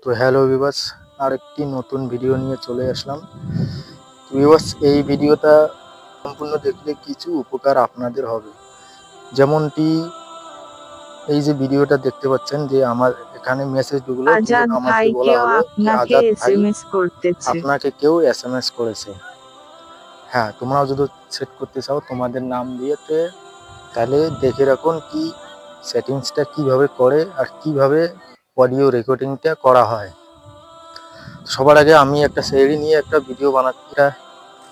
তো hello viewers, আরেকটি নতুন ভিডিও নিয়ে চলে আসলাম। ভিউয়ার্স, এই ভিডিওটা সম্পূর্ণ দেখলে কিছু উপকার আপনাদের হবে। যেমনটি এই যে ভিডিওটা দেখতে পাচ্ছেন যে আমার এখানে মেসেজগুলো আজাদ আমাকে বলা ভাইকেও হলো যে আপনাকে আজাদ ভাই এসএমএস করতেছে। আপনাকে কেউ এসএমএস করেছে। হ্যাঁ, তোমরাও যদি সেট করতে চাও তোমাদের নাম দিয়েতে, তাহলে দেখে রাখুন কি সেটিংসটা কিভাবে করে আর কিভাবে অডিও রেকর্ডিংটা করা হয়। সবার আগে আমি একটা শায়রি নিয়ে একটা ভিডিও বানাতে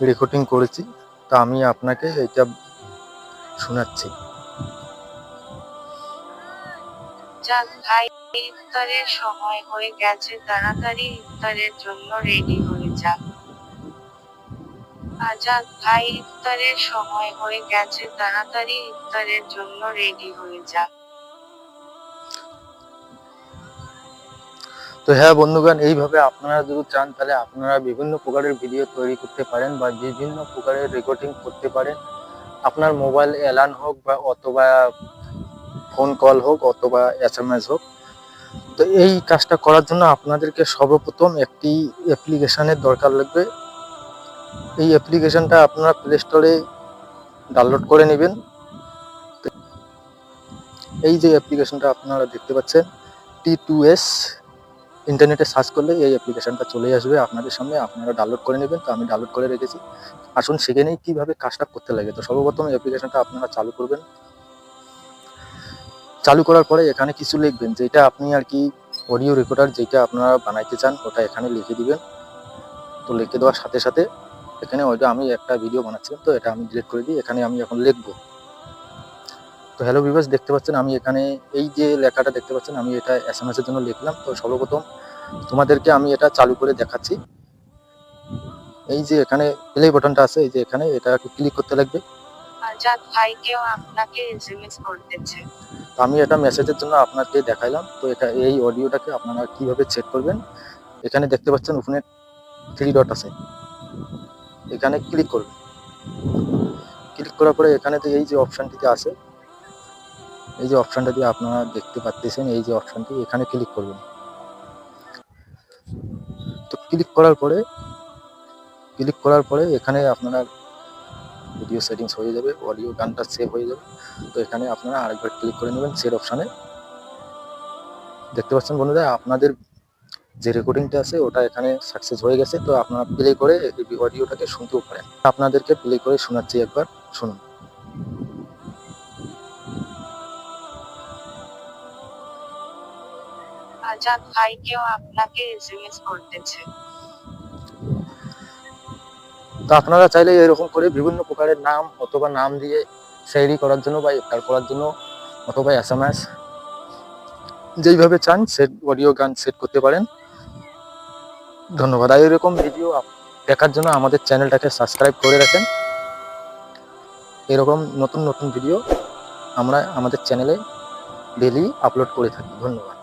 রেকর্ডিং করেছি, তো আমি আপনাকে এটা শোনাচ্ছি। আজাদ ভাই, ইফতারের সময় হয়ে গেছে, তাড়াতাড়ি ইফতারের জন্য রেডি হয়ে যা। আজাদ ভাই, ইফতারের সময় হয়ে গেছে, তাড়াতাড়ি ইফতারের জন্য রেডি হয়ে যা। তো হ্যাঁ বন্ধুগণ, এইভাবে আপনারা যদি চান তাহলে আপনারা বিভিন্ন প্রকারের ভিডিও তৈরি করতে পারেন বা বিভিন্ন প্রকারের রেকর্ডিং করতে পারেন। আপনার মোবাইল অ্যালার্ম হোক বা অথবা ফোন কল হোক অথবা এসএমএস হোক। তো এই কাজটা করার জন্য আপনাদেরকে সর্বপ্রথম একটি অ্যাপ্লিকেশনের দরকার লাগবে। এই অ্যাপ্লিকেশনটা আপনারা প্লে স্টোরে ডাউনলোড করে নেবেন। এই যে অ্যাপ্লিকেশনটা আপনারা দেখতে পাচ্ছেন, T2S, ইন্টারনেটে সার্চ করলে এই অ্যাপ্লিকেশনটা চলে আসবে আপনাদের সামনে, আপনারা ডাউনলোড করে নেবেন। তো আমি ডাউনলোড করে রেখেছি, আসুন শিখে নেই কীভাবে কাজটা করতে লাগে। তো সর্বপ্রথম অ্যাপ্লিকেশনটা আপনারা চালু করবেন। চালু করার পরে এখানে কিছু লিখবেন, যেটা আপনি আর কি অডিও রেকর্ডার যেটা আপনারা বানাইতে চান ওটা এখানে লিখে দিবেন। তো লিখে দেওয়ার সাথে সাথে এখানে ওইটা আমি একটা ভিডিও বানাচ্ছিলাম, তো এটা আমি ডিলিট করে দিই। এখানে আমি এখন লিখবো। তো হ্যালো ভিউয়ার্স, দেখতে পাচ্ছেন আমি এখানে এই যে লেখাটা দেখতে পাচ্ছেন, আমি এটা এসএমএস এর জন্য লিখলাম। তো সর্বপ্রথম তোমাদেরকে আমি এটা চালু করে দেখাচ্ছি। এই যে এখানে প্লে বাটনটা আছে, এই যে এখানে এটা ক্লিক করতে লাগবে। আজাদ ভাইকেও আপনাকে এসএমএস করতেছে। তো আমি এটা মেসেজের জন্য আপনাকে দেখাইলাম। তো এটা এই অডিওটাকে আপনারা কিভাবে চেক করবেন, এখানে দেখতে পাচ্ছেন ওখানে 3 ডট আছে, এখানে ক্লিক করবেন। ক্লিক করার পরে এখানে এই যে অপশনটিতে আছে, এই যে অপশনটা দিয়ে আপনারা দেখতে পাচ্ছেন, এই যে অপশনটি এখানে ক্লিক করবেন। তো ক্লিক করার পরে এখানে আপনারা ভিডিও সেটিংস হয়ে যাবে, অডিও গানটা সেভ হয়ে যাবে। তো এখানে আপনারা আরেকবার ক্লিক করে নেবেন সেট অপশানে। দেখতে পাচ্ছেন বন্ধুরা, আপনাদের যে রেকর্ডিংটা আছে ওটা এখানে সাকসেস হয়ে গেছে। তো আপনারা প্লে করে এই অডিওটাকে শুনতেও পারেন। আপনাদেরকে প্লে করে শোনাচ্ছি, একবার শুনুন। আজাদ ভাইকেও আপনাকে এসএমএস করতেছে। তো আপনারা চাইলে এরকম করে বিভিন্ন প্রকারের নাম অথবা নাম দিয়ে শায়রি করার জন্য বা ইফতার করার জন্য অথবা এসএমএস যেইভাবে চান সেট অডিও গান সেট করতে পারেন। ধন্যবাদ। আর এরকম ভিডিও দেখার জন্য আমাদের চ্যানেলটাকে সাবস্ক্রাইব করে রাখেন। এরকম নতুন নতুন ভিডিও আমরা আমাদের চ্যানেলে ডেইলি আপলোড করে থাকি। ধন্যবাদ।